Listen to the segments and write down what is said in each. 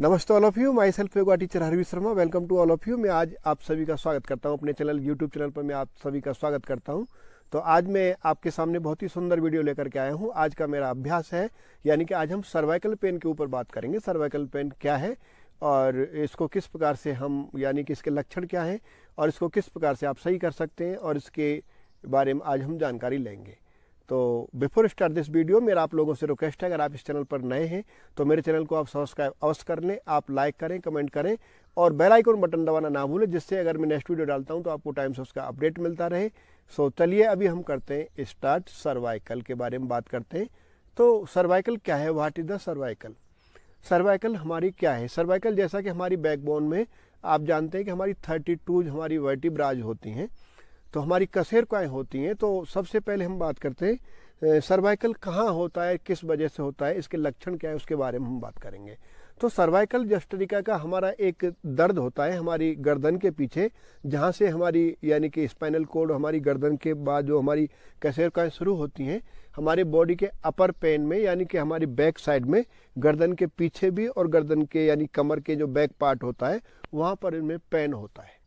नमस्ते all of you, my self yoga teacher Harvi Sharma. Welcome to all of you. मैं आज आप सभी का स्वागत करता हूं अपने चैनल यूट्यूब चैनल पर। मैं आप सभी का स्वागत करता हूं। तो आज मैं आपके सामने बहुत ही सुंदर वीडियो लेकर के आया हूं। आज का मेरा अभ्यास है, यानी कि आज हम सर्वाइकल पेन के ऊपर बात करेंगे। सर्वाइकल पेन क्या है और इसको किस प्रकार से हम, यानी कि इसके लक्षण क्या हैं और इसको किस प्रकार से आप सही कर सकते हैं, और इसके बारे में आज हम जानकारी लेंगे। तो बिफोर स्टार्ट दिस वीडियो, मेरा आप लोगों से रिक्वेस्ट है, अगर आप इस चैनल पर नए हैं तो मेरे चैनल को आप सब्सक्राइब अवश्य कर लें, आप लाइक करें, कमेंट करें और बेल आइकन बटन दबाना ना भूलें, जिससे अगर मैं नेक्स्ट वीडियो डालता हूं तो आपको टाइम से उसका अपडेट मिलता रहे। सो चलिए अभी हम करते हैं स्टार्ट। सर्वाइकल के बारे में बात करते हैं। तो सर्वाइकल क्या है, what is the cervical. Cervical हमारी क्या है। सर्वाइकल जैसा कि हमारी बैकबोन में आप जानते हैं कि हमारी 32 हमारी वर्टिब्राज होती हैं, तो हमारी कशेरुकाएं होती हैं। तो सबसे पहले हम बात करते हैं सर्वाइकल कहाँ होता है, किस वजह से होता है, इसके लक्षण क्या है, उसके बारे में हम बात करेंगे। तो सर्वाइकल जस्टरिका का हमारा एक दर्द होता है हमारी गर्दन के पीछे, जहाँ से हमारी यानी कि स्पाइनल कोड, हमारी गर्दन के बाद जो हमारी कशेरुकाएं शुरू होती हैं, हमारे बॉडी के अपर पेन में, यानी कि हमारी बैक साइड में, गर्दन के पीछे भी और गर्दन के यानी कमर के जो बैक पार्ट होता है वहाँ पर इनमें पेन होता है।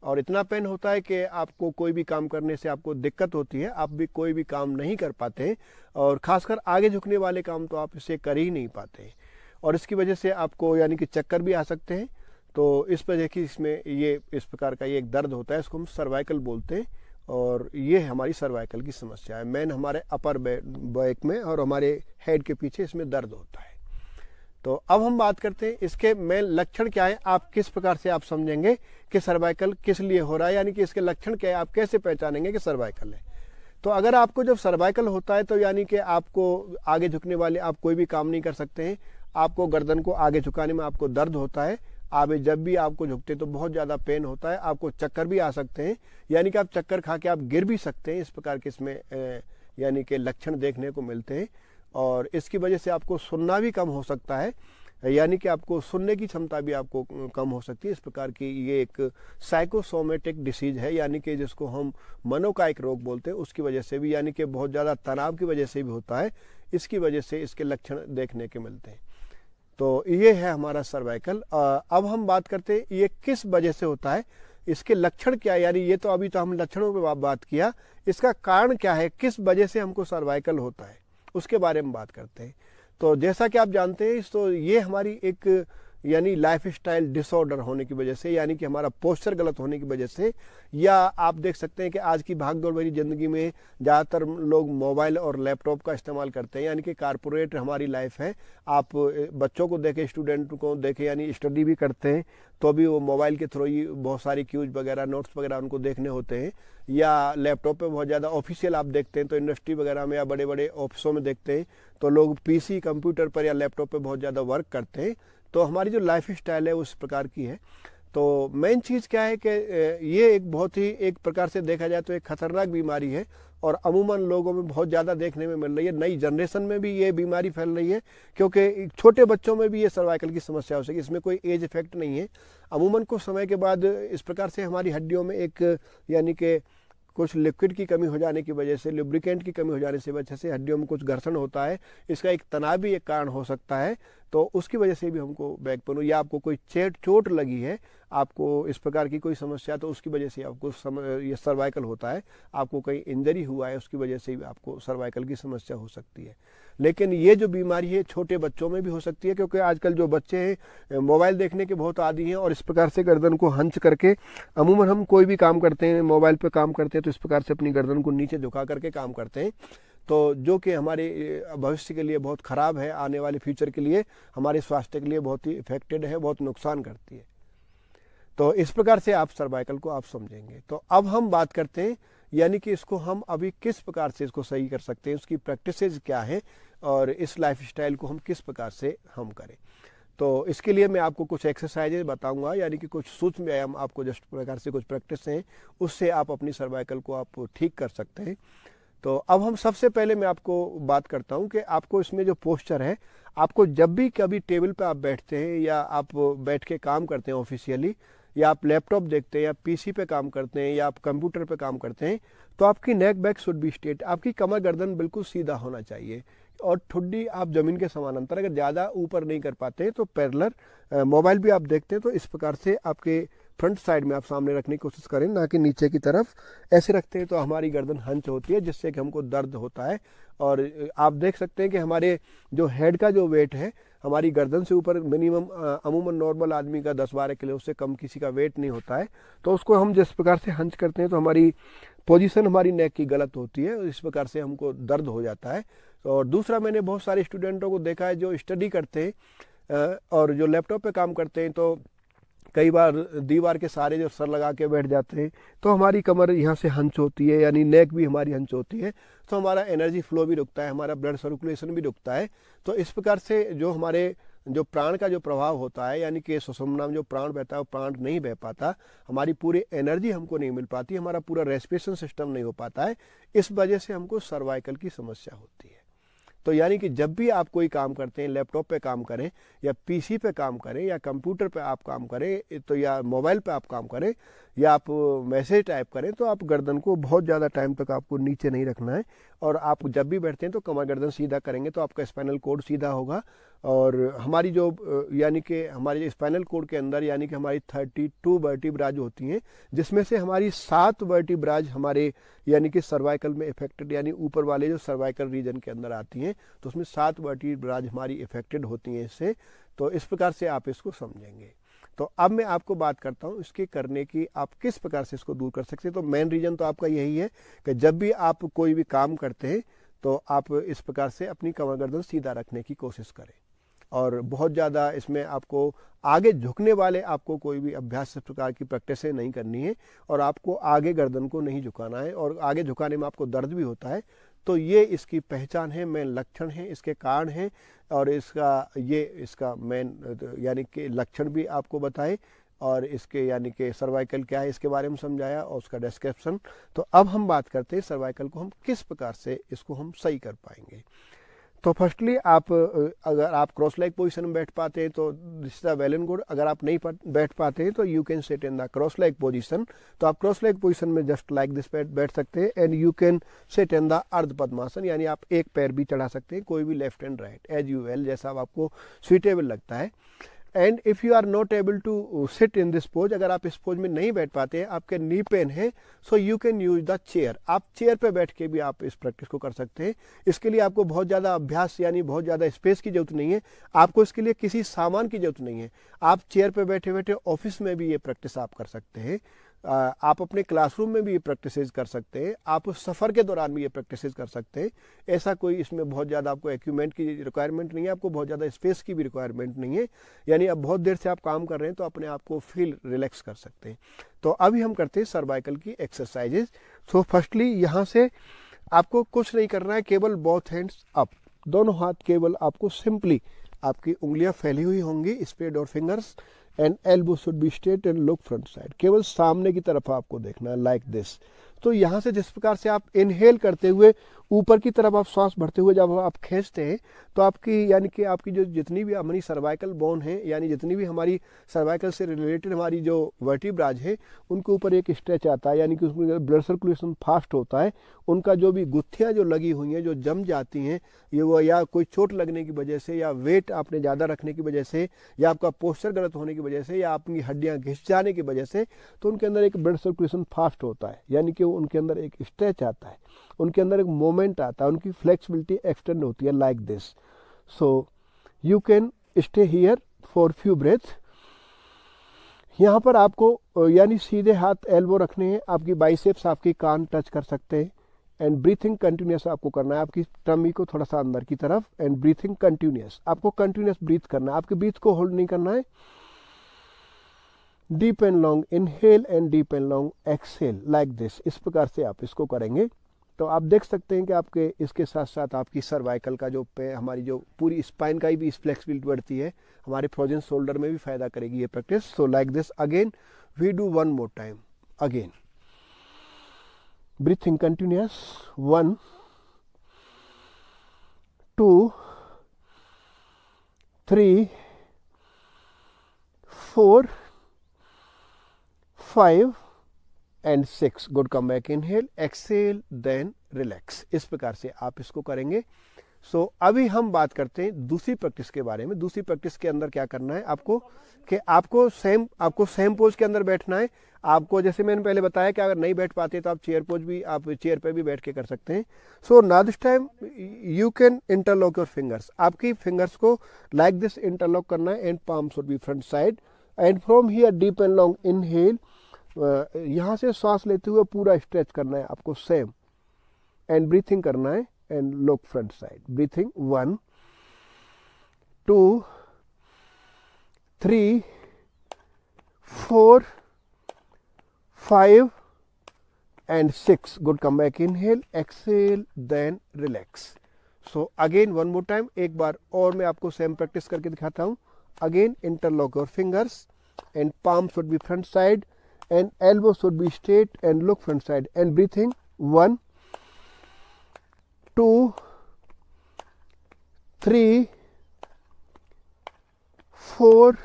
और इतना पेन होता है कि आपको कोई भी काम करने से आपको दिक्कत होती है, आप भी कोई भी काम नहीं कर पाते हैं, और ख़ासकर आगे झुकने वाले काम तो आप इसे कर ही नहीं पाते हैं, और इसकी वजह से आपको यानी कि चक्कर भी आ सकते हैं। तो इस वजह की इसमें ये इस प्रकार का ये एक दर्द होता है, इसको हम सर्वाइकल बोलते हैं। और ये हमारी सर्वाइकल की समस्या है। मेन हमारे अपर बैक में और हमारे हेड के पीछे इसमें दर्द होता है। तो अब हम बात करते हैं इसके मेन लक्षण क्या है, आप किस प्रकार से आप समझेंगे कि सर्वाइकल किस लिए हो रहा है, यानी कि इसके लक्षण क्या है, आप कैसे पहचानेंगे कि सर्वाइकल है। तो अगर आपको जब सर्वाइकल होता है तो यानी कि आपको आगे झुकने वाले आप कोई भी काम नहीं कर सकते हैं, आपको गर्दन को आगे झुकाने में आपको दर्द होता है, आप जब भी आपको झुकते हैं तो बहुत ज़्यादा पेन होता है, आपको चक्कर भी आ सकते हैं, यानी कि आप चक्कर खा के आप गिर भी सकते हैं। इस प्रकार के इसमें यानी कि लक्षण देखने को मिलते हैं। और इसकी वजह से आपको सुनना भी कम हो सकता है, यानी कि आपको सुनने की क्षमता भी आपको कम हो सकती है। इस प्रकार की ये एक साइकोसोमेटिक डिसीज है, यानी कि जिसको हम मनोकायिक रोग बोलते हैं, उसकी वजह से भी, यानी कि बहुत ज़्यादा तनाव की वजह से भी होता है, इसकी वजह से इसके लक्षण देखने के मिलते हैं। तो ये है हमारा सर्वाइकल। अब हम बात करते हैं ये किस वजह से होता है, इसके लक्षण क्या है, यानी ये तो अभी तो हम लक्षणों पर बात किया, इसका कारण क्या है, किस वजह से हमको सर्वाइकल होता है, उसके बारे में बात करते हैं। तो जैसा कि आप जानते हैं, तो ये हमारी एक यानी लाइफ स्टाइल डिसऑर्डर होने की वजह से, यानी कि हमारा पोस्चर गलत होने की वजह से, या आप देख सकते हैं कि आज की भागदौड़ भरी ज़िंदगी में ज़्यादातर लोग मोबाइल और लैपटॉप का इस्तेमाल करते हैं, यानी कि कारपोरेट हमारी लाइफ है। आप बच्चों को देखें, स्टूडेंट को देखें, यानी स्टडी भी करते हैं तो भी वो मोबाइल के थ्रू ही बहुत सारी क्यूज वगैरह, नोट्स वगैरह उनको देखने होते हैं, या लैपटॉप पे बहुत ज़्यादा ऑफिशियल आप देखते हैं तो इंडस्ट्री वगैरह में या बड़े बड़े ऑफिसों में देखते हैं तो लोग पीसी, कंप्यूटर पर या लैपटॉप पे बहुत ज़्यादा वर्क करते हैं। तो हमारी जो लाइफ स्टाइल है उस प्रकार की है। तो मेन चीज़ क्या है कि ये एक बहुत ही, एक प्रकार से देखा जाए तो एक खतरनाक बीमारी है, और अमूमन लोगों में बहुत ज़्यादा देखने में मिल रही है। नई जनरेशन में भी ये बीमारी फैल रही है, क्योंकि छोटे बच्चों में भी ये सर्वाइकल की समस्या हो सके, इसमें कोई एज इफेक्ट नहीं है। अमूमन कुछ समय के बाद इस प्रकार से हमारी हड्डियों में एक, यानी कि कुछ लिक्विड की कमी हो जाने की वजह से, लुब्रिकेंट की कमी हो जाने से वजह से हड्डियों में कुछ घर्षण होता है, इसका एक तनाव भी एक कारण हो सकता है। तो उसकी वजह से भी हमको बैक पेन, या आपको कोई चोट लगी है, आपको इस प्रकार की कोई समस्या, तो उसकी वजह से आपको ये सर्वाइकल होता है। आपको कहीं इंजरी हुआ है, उसकी वजह से भी आपको सर्वाइकल की समस्या हो सकती है। लेकिन ये जो बीमारी है छोटे बच्चों में भी हो सकती है, क्योंकि आजकल जो बच्चे हैं मोबाइल देखने के बहुत आदी हैं, और इस प्रकार से गर्दन को हंच करके, अमूमन हम कोई भी काम करते हैं, मोबाइल पे काम करते हैं तो इस प्रकार से अपनी गर्दन को नीचे झुका करके काम करते हैं, तो जो कि हमारे भविष्य के लिए बहुत ख़राब है, आने वाले फ्यूचर के लिए, हमारे स्वास्थ्य के लिए बहुत ही इफेक्टेड है, बहुत नुकसान करती है। तो इस प्रकार से आप सर्वाइकल को आप समझेंगे। तो अब हम बात करते हैं, यानी कि इसको हम अभी किस प्रकार से इसको सही कर सकते हैं, उसकी प्रैक्टिसेज क्या है, और इस लाइफ स्टाइल को हम किस प्रकार से हम करें। तो इसके लिए मैं आपको कुछ एक्सरसाइजेज बताऊंगा, यानी कि कुछ सूक्ष्म व्यायाम आपको जिस प्रकार से कुछ प्रैक्टिस हैं, उससे आप अपनी सर्वाइकल को आप ठीक कर सकते हैं। तो अब हम सबसे पहले मैं आपको बात करता हूं कि आपको इसमें जो पोस्चर है, आपको जब भी कभी टेबल पे आप बैठते हैं, या आप बैठ के काम करते हैं ऑफिशियली, या आप लैपटॉप देखते हैं, या पीसी पे काम करते हैं, या आप कंप्यूटर पे काम करते हैं, तो आपकी नेक बैक शुड बी स्ट्रेट, आपकी कमर गर्दन बिल्कुल सीधा होना चाहिए। और ठुड्डी आप जमीन के समानांतर, अगर ज़्यादा ऊपर नहीं कर पाते हैं तो पैरेलल। मोबाइल भी आप देखते हैं तो इस प्रकार से आपके फ्रंट साइड में आप सामने रखने की कोशिश करें, ना कि नीचे की तरफ। ऐसे रखते हैं तो हमारी गर्दन हंच होती है, जिससे कि हमको दर्द होता है। और आप देख सकते हैं कि हमारे जो हेड का जो वेट है हमारी गर्दन से ऊपर मिनिमम अमूमन नॉर्मल आदमी का 10-12 किलो से कम किसी का वेट नहीं होता है। तो उसको हम जिस प्रकार से हंच करते हैं तो हमारी पोजीशन हमारी नेक की गलत होती है, इस प्रकार से हमको दर्द हो जाता है। और दूसरा, मैंने बहुत सारे स्टूडेंटों को देखा है जो स्टडी करते हैं और जो लैपटॉप पे काम करते हैं, तो कई बार दीवार के सहारे जो सर लगा के बैठ जाते हैं तो हमारी कमर यहाँ से हंच होती है, यानी नेक भी हमारी हंच होती है। तो हमारा एनर्जी फ्लो भी रुकता है, हमारा ब्लड सर्कुलेशन भी रुकता है। तो इस प्रकार से जो हमारे जो प्राण का जो प्रभाव होता है, यानी कि सुषुम्ना में जो प्राण बहता है वो प्राण नहीं बह पाता, हमारी पूरी एनर्जी हमको नहीं मिल पाती, हमारा पूरा रेस्पिरेशन सिस्टम नहीं हो पाता है। इस वजह से हमको सर्वाइकल की समस्या होती है। तो यानी कि जब भी आप कोई काम करते हैं, लैपटॉप पे काम करें या पीसी पे काम करें या कंप्यूटर पे आप काम करें, तो या मोबाइल पे आप काम करें या आप मैसेज टाइप करें, तो आप गर्दन को बहुत ज़्यादा टाइम तक आपको नीचे नहीं रखना है। और आप जब भी बैठते हैं तो कमर गर्दन सीधा करेंगे तो आपका स्पाइनल कोड सीधा होगा। और हमारी जो यानी कि हमारे स्पाइनल कोड के अंदर यानी कि हमारी 32 वर्टिब्राज होती हैं, जिसमें से हमारी 7 वर्टिब्राज हमारे यानी कि सर्वाइकल में इफेक्टेड, यानी ऊपर वाले जो सर्वाइकल रीजन के अंदर आती हैं, तो उसमें 7 वर्टिब्राज हमारी इफेक्टेड होती हैं इससे। तो इस प्रकार से आप इसको समझेंगे। तो अब मैं आपको बात करता हूँ इसके करने की, आप किस प्रकार से इसको दूर कर सकते हैं। तो मेन रीजन तो आपका यही है कि जब भी आप कोई भी काम करते हैं तो आप इस प्रकार से अपनी कमर गर्दन सीधा रखने की कोशिश करें। और बहुत ज़्यादा इसमें आपको आगे झुकने वाले आपको कोई भी अभ्यास इस प्रकार की प्रैक्टिसें नहीं करनी है, और आपको आगे गर्दन को नहीं झुकाना है, और आगे झुकाने में आपको दर्द भी होता है। तो ये इसकी पहचान है, मेन लक्षण है, इसके कारण हैं। और इसका मेन यानी कि लक्षण भी आपको बताए, और इसके यानी कि सर्वाइकल क्या है इसके बारे में समझाया और उसका डिस्क्रिप्शन। तो अब हम बात करते हैं सर्वाइकल को हम किस प्रकार से इसको हम सही कर पाएंगे। तो फर्स्टली आप अगर आप क्रॉस लेग पोजीशन में बैठ पाते हैं तो this is well and good. अगर आप नहीं बैठ पाते हैं तो you can sit in the cross leg position. तो आप क्रॉस लेग पोजीशन में जस्ट लाइक दिस बैठ सकते हैं, and you can sit in the अर्ध पद्मासन, यानी आप एक पैर भी चढ़ा सकते हैं, कोई भी left and right as you well, जैसा आपको सुइटेबल लगता है। And if you are not able to sit in this pose, अगर आप इस पोज में नहीं बैठ पाते हैं, आपके नी पेन है, so you can use the chair. आप चेयर पे बैठ के भी आप इस प्रैक्टिस को कर सकते हैं। इसके लिए आपको बहुत ज़्यादा अभ्यास यानी बहुत ज़्यादा स्पेस की जरूरत नहीं है, आपको इसके लिए किसी सामान की जरूरत नहीं है। आप चेयर पे बैठे बैठे ऑफिस में भी ये प्रैक्टिस आप कर सकते हैं, आप अपने क्लासरूम में भी ये प्रैक्टिसेस कर सकते हैं, आप सफ़र के दौरान भी ये प्रैक्टिसेस कर सकते हैं। ऐसा कोई इसमें बहुत ज़्यादा आपको इक्विपमेंट की रिक्वायरमेंट नहीं है, आपको बहुत ज़्यादा स्पेस की भी रिक्वायरमेंट नहीं है। यानी अब बहुत देर से आप काम कर रहे हैं तो अपने आप को फील रिलैक्स कर सकते हैं। तो अभी हम करते हैं सर्वाइकल की एक्सरसाइजेज। सो फर्स्टली यहाँ से आपको कुछ नहीं करना है, केवल बोथ हैंड्स अप, दोनों हाथ केवल आपको सिंपली, आपकी उंगलियां फैली हुई होंगी, स्प्रेड और fingers, and elbow should be straight and look front side. केवल सामने की तरफ आपको देखना है लाइक दिस। तो यहाँ से जिस प्रकार से आप इनहेल करते हुए ऊपर की तरफ आप सांस भरते हुए जब आप खींचते हैं तो आपकी यानी कि आपकी जो जितनी भी हमारी सर्वाइकल बोन है, यानी जितनी भी हमारी सर्वाइकल से रिलेटेड हमारी जो वर्टिब्राज है, उनके ऊपर एक स्ट्रेच आता है, यानी कि उसमें ब्लड सर्कुलेशन फास्ट होता है। उनका जो भी गुत्थियाँ जो लगी हुई हैं, जो जम जाती हैं, ये वो या कोई चोट लगने की वजह से, या वेट आपने ज़्यादा रखने की वजह से, या आपका पोस्चर गलत होने की वजह से, या आपकी हड्डियाँ घिस जाने की वजह से, तो उनके अंदर एक ब्लड सर्कुलेशन फास्ट होता है, यानी कि उनके अंदर एक स्ट्रेच आता है, उनके अंदर एक मोमेंट आता है, उनकी फ्लेक्सिबिलिटी एक्सटेंड होती है like this. So you can stay here for few breaths. यहाँ पर आपको यानी सीधे हाथ एल्बो रखने हैं, आपकी बाइसेप्स आपकी कान टच कर सकते हैं, एंड ब्रीथिंग कंटिन्यूस आपको करना है, आपकी टमी को थोड़ा सा अंदर की तरफ, एंड ब्रीथिंग कंटिन्यूस, आपको कंटिन्यूस ब्रीथ करना है, आपकी ब्रीथ को होल्ड नहीं करना है। Deep and long inhale and deep and long exhale like this. इस प्रकार से आप इसको करेंगे तो आप देख सकते हैं कि आपके इसके साथ साथ आपकी सर्वाइकल का जो पे हमारी जो पूरी स्पाइन का भी फ्लेक्सिबिलिटी बढ़ती है, हमारे फ्रोजन शोल्डर में भी फायदा करेगी ये practice. So like this again we do one more time again, breathing continuous, 1 2 3 4 5 and 6. Good, come back, inhale, exhale, then relax. इस प्रकार से आप इसको करेंगे अभी हम बात करते हैं दूसरी प्रैक्टिस के बारे में। दूसरी प्रैक्टिस के अंदर क्या करना है आपको कि आपको सेम पोज के अंदर बैठना है। आपको जैसे मैंने पहले बताया कि अगर नहीं बैठ पाते तो आप चेयर पोज भी, आप चेयर पे भी बैठ के कर सकते हैं। So now this time you can interlock your fingers. आपकी फिंगर्स को लाइक दिस इंटरलॉक करना है and palm should be front side and from here deep and long inhale, यहाँ से सांस लेते हुए पूरा स्ट्रेच करना है आपको सेम, एंड ब्रीथिंग करना है and look front side. Breathing 1 2 3 4 5 and 6. Good. Come back. Inhale, exhale, then relax. So again one more time. एक बार और मैं आपको सेम प्रैक्टिस करके दिखाता हूँ. Again interlock your fingers and palm should be front side and elbow should be straight and look front side and breathing 1 2 3 4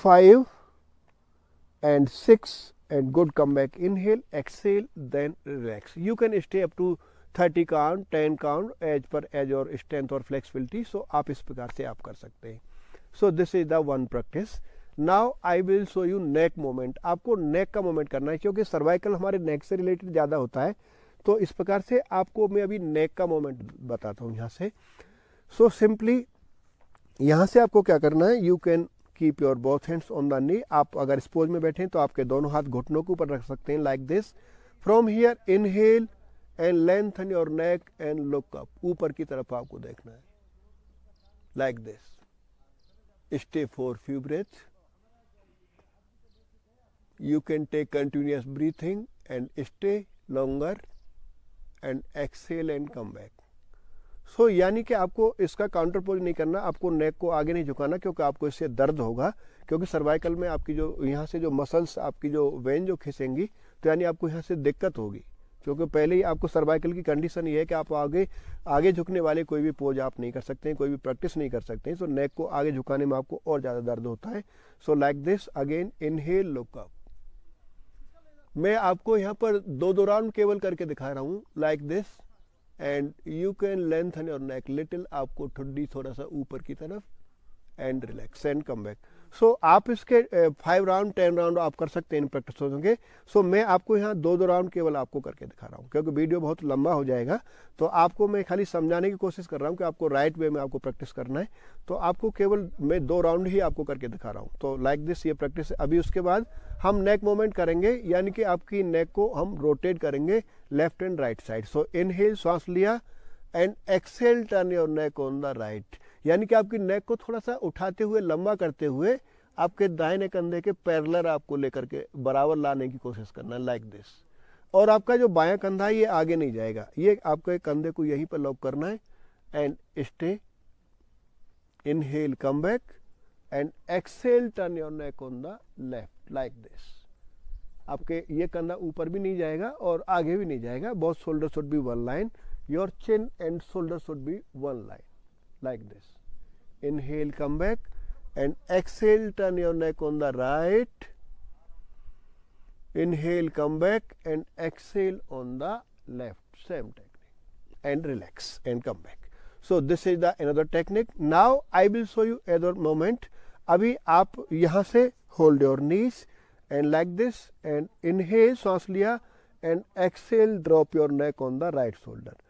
5 and 6 and good. Come back. Inhale, exhale, then relax. You can stay up to 30 count, 10 count as per as your strength or flexibility. So आप इस प्रकार से आप कर सकते हैं. So this is the one practice. Now I will show you neck movement. आपको neck का movement करना है क्योंकि सर्वाइकल हमारे neck से रिलेटेड ज़्यादा होता है. तो इस प्रकार से आपको मैं अभी neck का movement बताता हूँ यहाँ से. So simply यहाँ से आपको क्या करना है, you can keep your both hands on the knee. आप अगर इस पोज में बैठे तो आपके दोनों हाथ घुटनों के ऊपर रख सकते हैं like this. From here inhale and lengthen your neck and look up. ऊपर की तरफ आपको देखना है like this. Stay for few breaths. You can take continuous breathing and stay longer and exhale and come back. So यानी कि आपको इसका काउंटर पोज नहीं करना, आपको नेक को आगे नहीं झुकाना क्योंकि आपको इससे दर्द होगा, क्योंकि सर्वाइकल में आपकी जो यहाँ से जो मसल्स आपकी जो वेन जो खिंचेंगी तो यानी आपको यहाँ से दिक्कत होगी, क्योंकि पहले ही आपको सर्वाइकल की कंडीशन ये है कि आप आगे झुकने वाले कोई भी पोज आप नहीं कर सकते हैं, कोई भी प्रैक्टिस नहीं कर सकते हैं. सो नेक को आगे झुकाने में आपको और ज़्यादा दर्द होता है. सो like this again inhale look up. मैं आपको यहाँ पर दो राउंड केवल करके दिखा रहा हूँ like this and you can lengthen your neck little. आपको ठुड्डी थोड़ा सा ऊपर की तरफ and relax and come back. So आप इसके 5 राउंड 10 राउंड आप कर सकते हैं इन प्रैक्टिस होंगे. सो मैं आपको यहाँ दो राउंड केवल आपको करके दिखा रहा हूँ क्योंकि वीडियो बहुत लंबा हो जाएगा. तो आपको मैं खाली समझाने की कोशिश कर रहा हूँ कि आपको राइट वे में आपको प्रैक्टिस करना है. तो आपको केवल मैं 2 राउंड ही आपको करके दिखा रहा हूँ. तो लाइक दिस ये प्रैक्टिस. अभी उसके बाद हम नेक मूवमेंट करेंगे, यानी कि आपकी नेक को हम रोटेट करेंगे left and right side. So inhale सांस लिया and exhale turn your neck on the right, यानी कि आपकी नेक को थोड़ा सा उठाते हुए लंबा करते हुए आपके दाहिने कंधे के पैरेलल आपको लेकर के बराबर लाने की कोशिश करना है लाइक दिस. और आपका जो बायां कंधा है ये आगे नहीं जाएगा, ये आपके कंधे को यहीं पर लॉक करना है and stay. Inhale come back and exhale turn your neck on the left like this. आपके ये कंधा ऊपर भी नहीं जाएगा और आगे भी नहीं जाएगा. Both shoulder should be one line. Your chin and shoulder should be one line like this. Inhale, come back and exhale, turn your neck on the right. Inhale, come back and exhale on the left. Same technique and relax and come back. So this is the another technique. Now I will show you other moment. अभी आप यहाँ से hold your knees and like this and inhale सांस लिया and exhale drop your neck on the right shoulder.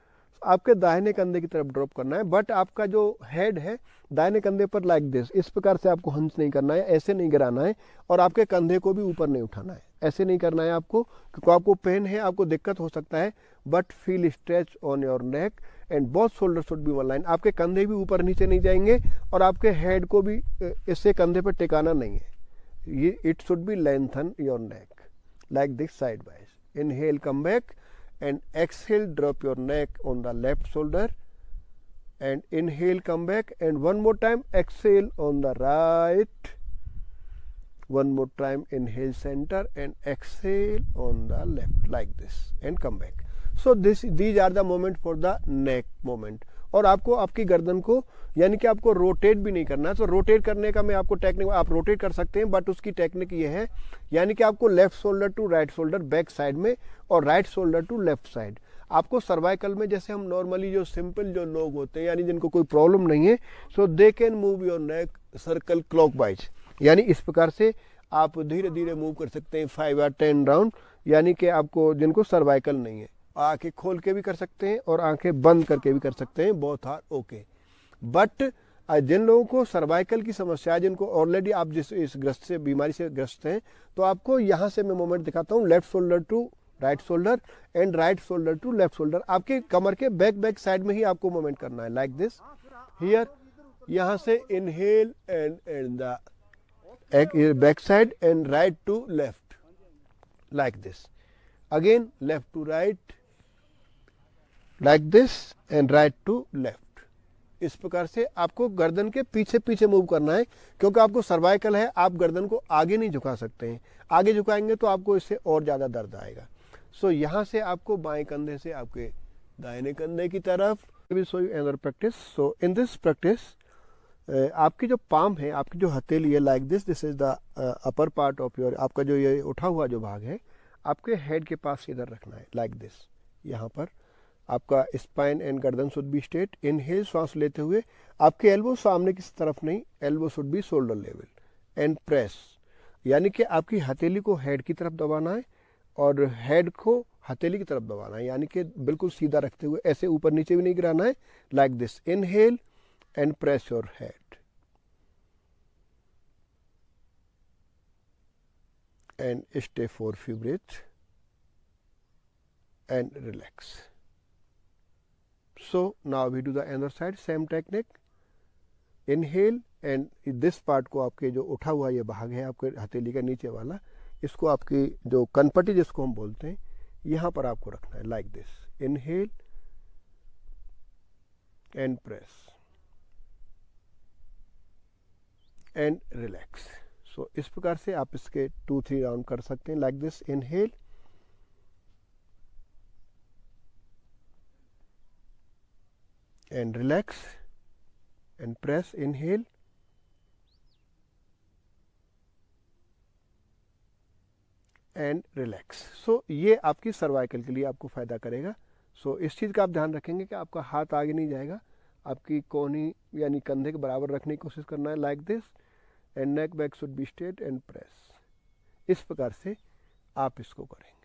आपके दाहिने कंधे की तरफ ड्रॉप करना है, बट आपका जो हेड है दाहिने कंधे पर लाइक दिस. इस प्रकार से आपको हंस नहीं करना है, ऐसे नहीं गिराना है और आपके कंधे को भी ऊपर नहीं उठाना है. ऐसे नहीं करना है आपको, क्योंकि आपको पेन है, आपको दिक्कत हो सकता है. But feel stretch on your neck and both shoulder should be one line. आपके कंधे भी ऊपर नीचे नहीं जाएंगे और आपके हेड को भी इससे कंधे पर टिकाना नहीं है. ये it should be lengthen your neck like this side wise. Inhale come back and exhale drop your neck on the left shoulder and inhale come back and one more time exhale on the right. One more time inhale center and exhale on the left like this and come back. So these are the movement for the neck movement. और आपको आपकी गर्दन को यानी कि आपको rotate भी नहीं करना है. तो रोटेट करने का मैं आपको टेक्निक, आप रोटेट कर सकते हैं बट उसकी टेक्निक ये है, यानी कि आपको left shoulder to right shoulder back side में और right shoulder to left side. आपको सर्वाइकल में जैसे हम नॉर्मली जो सिंपल जो लोग होते हैं यानी जिनको कोई प्रॉब्लम नहीं है, so they can move your neck circle clockwise, यानी इस प्रकार से आप धीरे धीरे मूव कर सकते हैं 5 या 10 राउंड, यानी कि आपको जिनको सर्वाइकल नहीं है आंखें खोल के भी कर सकते हैं और आंखें बंद करके भी कर सकते हैं, बोथ आर ओके। बट जिन लोगों को सर्वाइकल की समस्या है, जिनको ऑलरेडी आप जिस इस ग्रस्त से बीमारी से ग्रस्त हैं, तो आपको यहाँ से मैं मूवमेंट दिखाता हूँ, left shoulder to right shoulder and right shoulder to left shoulder. आपके कमर के बैक साइड में ही आपको मूवमेंट करना है, लाइक दिस हियर। यहाँ से inhale and the back side and right to left, like this again, left to right like this and right to left. इस प्रकार से आपको गर्दन के पीछे पीछे मूव करना है, क्योंकि आपको सर्वाइकल है, आप गर्दन को आगे नहीं झुका सकते हैं, आगे झुकाएंगे तो आपको इससे और ज़्यादा दर्द आएगा। सो यहाँ से आपको बाएं कंधे से आपके दाहिने कंधे की तरफ will show you another practice. So in this practice आपकी जो पाम है, आपकी जो हथेली है, like this is the upper part of your, आपका जो ये उठा हुआ जो भाग है आपके हेड के पास इधर रखना है, लाइक दिस। यहाँ पर आपका स्पाइन एंड गर्दन शुड बी स्ट्रेट। इनहेल श्वास लेते हुए आपके एल्बो सामने की तरफ नहीं, elbow should be shoulder level and press, यानी कि आपकी हथेली को हेड की तरफ दबाना है और हेड को हथेली की तरफ दबाना है, यानी कि बिल्कुल सीधा रखते हुए, ऐसे ऊपर नीचे भी नहीं गिराना है, like this. Inhale and press your head and stay for few breath and relax. So now we do the other side, same technique. Inhale and this part को आपके जो उठा हुआ ये भाग है आपके हथेली का नीचे वाला, इसको आपकी जो कनपटी जिसको हम बोलते हैं, यहाँ पर आपको रखना है, like this. Inhale and press and relax. So इस प्रकार से आप इसके 2-3 राउंड कर सकते हैं, like this. Inhale and relax and press, inhale and relax। so ये आपकी सर्वाइकल के लिए आपको फायदा करेगा। so इस चीज़ का आप ध्यान रखेंगे कि आपका हाथ आगे नहीं जाएगा, आपकी कोहनी यानी कंधे के बराबर रखने की कोशिश करना है, like this and neck back should be straight and press. इस प्रकार से आप इसको करेंगे।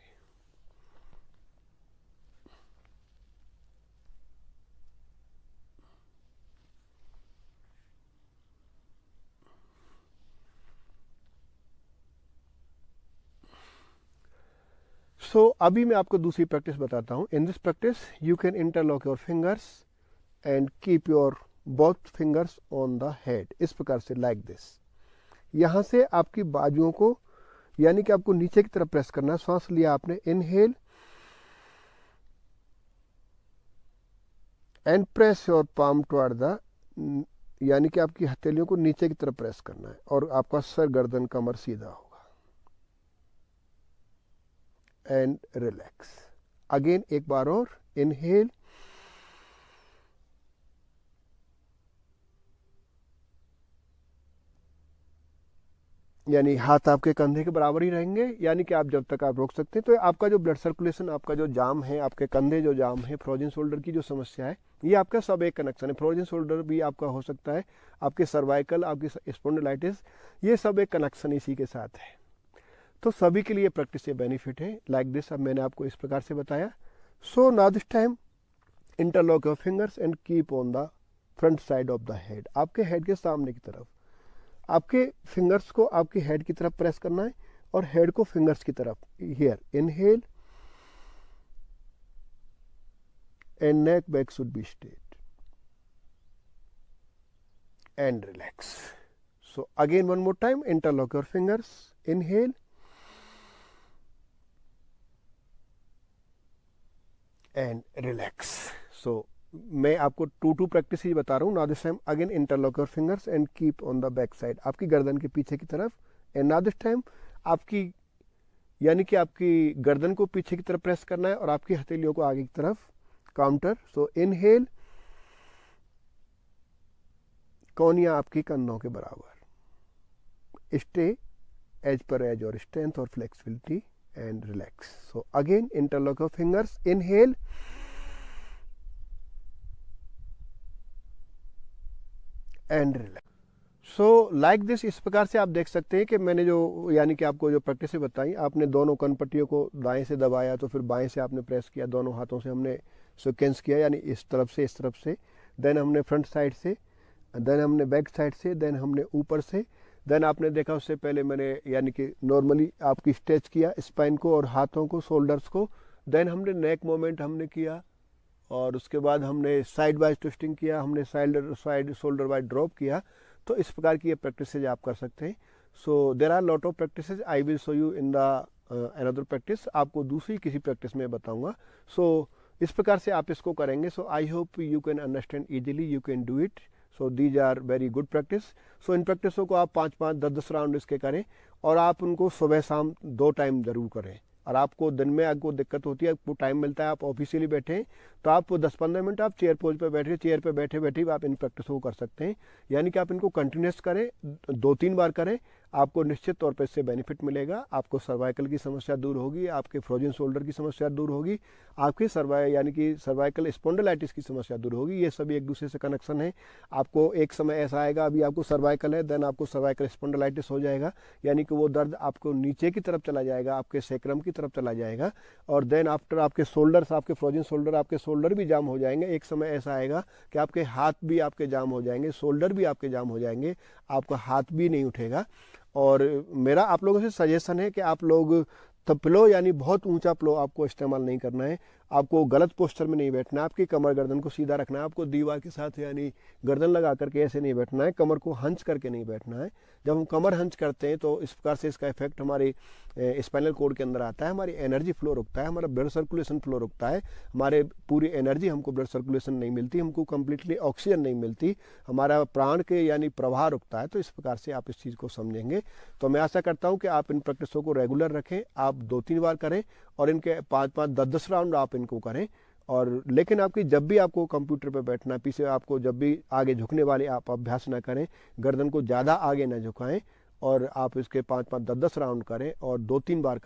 सो अभी मैं आपको दूसरी प्रैक्टिस बताता हूँ। In this practice you can interlock your fingers and keep your both fingers on the head, इस प्रकार से, लाइक दिस। यहाँ से आपकी बाजुओं को यानी कि आपको नीचे की तरफ प्रेस करना है। सांस लिया आपने, inhale and press your palm toward the, यानी कि आपकी हथेलियों को नीचे की तरफ प्रेस करना है और आपका सर गर्दन कमर सीधा होगा एंड रिलैक्स। अगेन एक बार और, इनहेल यानी हाथ आपके कंधे के बराबर ही रहेंगे, यानी कि आप जब तक आप रोक सकते हैं। तो आपका जो ब्लड सर्कुलेशन, आपका जो जाम है, आपके कंधे जो जाम है, फ्रोजन शोल्डर की जो समस्या है, ये आपका सब एक कनेक्शन है। फ्रोजन शोल्डर भी आपका हो सकता है, आपके सर्वाइकल, आपकी स्पॉन्डिलाइटिस, ये सब एक कनेक्शन इसी के साथ है। तो सभी के लिए प्रैक्टिस से बेनिफिट है, लाइक दिस। अब मैंने आपको इस प्रकार से बताया। So now this time interlock your fingers and keep on the front side of the head, आपके हेड के सामने की तरफ। आपके फिंगर्स को आपकी हेड की तरफ प्रेस करना है और हेड को फिंगर्स की तरफ। Here inhale and neck back should be straight and relax. So again one more time, interlock your fingers, inhale and relax. So मैं आपको 2 प्रैक्टिस ही बता रहा हूँ। Now this time again interlock your fingers and keep on the back side, आपकी गर्दन के पीछे की तरफ। एंड नाउ दिस टाइम आपकी यानी कि आपकी गर्दन को पीछे की तरफ प्रेस करना है और आपकी हथेलियों को आगे की तरफ, काउंटर। सो इनहेल, कोहनियां आपकी कंधों के बराबर, स्टे एज पर एज और स्ट्रेंथ और flexibility and relax. So again interlock your fingers, inhale and relax. So like this, इस प्रकार से आप देख सकते हैं कि मैंने जो यानी कि आपको जो प्रैक्टिस बताई, आपने दोनों कनपट्टियों को दाएं से दबाया तो फिर बाएं से आपने प्रेस किया, दोनों हाथों से हमने सीक्वेंस किया, यानी इस तरफ से, देन हमने फ्रंट साइड से, देन हमने बैक साइड से, देन हमने ऊपर से, देन आपने देखा उससे पहले मैंने यानी कि नॉर्मली आपकी स्ट्रेच किया स्पाइन को और हाथों को, शोल्डर्स को, देन हमने नेक मोमेंट हमने किया और उसके बाद हमने साइड वाइज ट्विस्टिंग किया, हमने साइड शोल्डर वाइज ड्रॉप किया। तो इस प्रकार की ये प्रैक्टिसेज आप कर सकते हैं। So there are lot of practices, I will show you in the another practice, आपको दूसरी किसी प्रैक्टिस में बताऊंगा। सो इस प्रकार से आप इसको करेंगे। So I hope you can understand easily, you can do it. So these are very good practice. So इन प्रैक्टिसों को आप 5-5, 10-10 राउंड इसके करें और आप उनको सुबह शाम 2 टाइम जरूर करें। और आपको दिन में आपको दिक्कत होती है, आपको टाइम मिलता है, आप ऑफिशियली बैठे हैं तो आप 10-15 मिनट आप चेयर पोज पे बैठे, चेयर पे बैठे बैठे आप इन प्रैक्टिस को कर सकते हैं। यानी कि आप इनको कंटिन्यूस करें, 2-3 बार करें, आपको निश्चित तौर पर इससे बेनिफिट मिलेगा। आपको सर्वाइकल की समस्या दूर होगी, आपके फ्रोजन शोल्डर की समस्या दूर होगी, आपकी यानी कि सर्वाइकल स्पॉन्डिलाइटिस की समस्या दूर होगी। ये सभी एक दूसरे से कनेक्शन है। आपको एक समय ऐसा आएगा, अभी आपको सर्वाइकल है, देन आपको सर्वाइकल स्पॉन्डिलाइटिस हो जाएगा, यानी कि वो दर्द आपको नीचे की तरफ चला जाएगा, आपके सैक्रम की तरफ चला जाएगा, और देन आफ्टर आपके शोल्डर्स, आपके फ्रोजन शोल्डर, आपके शोल्डर भी जाम हो जाएंगे। एक समय ऐसा आएगा कि आपके हाथ भी आपके जाम हो जाएंगे, शोल्डर भी आपके जाम हो जाएंगे, आपका हाथ भी नहीं उठेगा। और मेरा आप लोगों से सजेशन है कि आप लोग पिलो यानी बहुत ऊंचा पिलो आपको इस्तेमाल नहीं करना है, आपको गलत पोस्चर में नहीं बैठना है, आपकी कमर गर्दन को सीधा रखना है, आपको दीवार के साथ यानी गर्दन लगा करके ऐसे नहीं बैठना है, कमर को हंच करके नहीं बैठना है। जब हम कमर हंच करते हैं तो इस प्रकार से इसका इफेक्ट हमारे स्पाइनल कोड के अंदर आता है, हमारी एनर्जी फ्लो रुकता है, हमारा ब्लड सर्कुलेशन फ्लो रुकता है, हमारे पूरी एनर्जी, हमको ब्लड सर्कुलेशन नहीं मिलती, हमको कम्प्लीटली ऑक्सीजन नहीं मिलती, हमारा प्राण के यानी प्रवाह रुकता है। तो इस प्रकार से आप इस चीज़ को समझेंगे। तो मैं आशा करता हूँ कि आप इन प्रैक्टिसों को रेगुलर रखें, आप 2-3 बार करें और इनके 5-5, 10-10 राउंड आप इनको करें। और लेकिन आपकी जब भी आपको कंप्यूटर पर बैठना, पीछे आपको जब भी आगे झुकने वाले आप अभ्यास ना करें, गर्दन को ज़्यादा आगे ना झुकाएं और आप इसके 5-5, 10-10 राउंड करें और 2-3 बार करें।